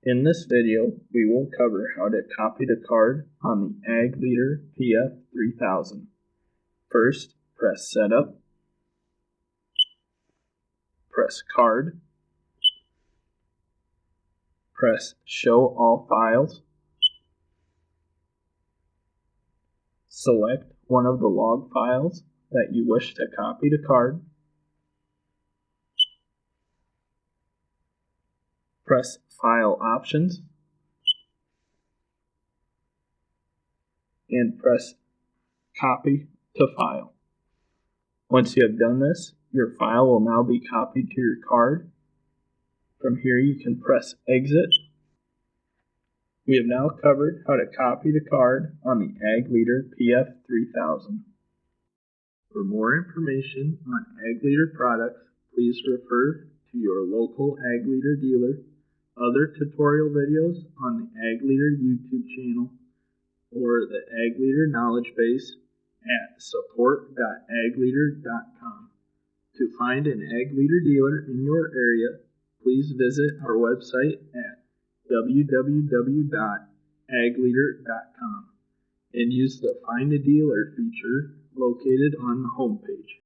In this video, we will cover how to copy the card on the Ag Leader PF3000. First, press Setup, press Card, press Show All Files, select one of the log files that you wish to copy the card, press File Options, and press Copy to File. Once you have done this, your file will now be copied to your card. From here you can press Exit. We have now covered how to copy the card on the Ag Leader PF3000. For more information on Ag Leader products, please refer to your local Ag Leader dealer, other tutorial videos on the Ag Leader YouTube channel, or the Ag Leader Knowledgebase at support.agleader.com. To find an Ag Leader dealer in your area, please visit our website at www.agleader.com and use the Find a Dealer feature located on the homepage.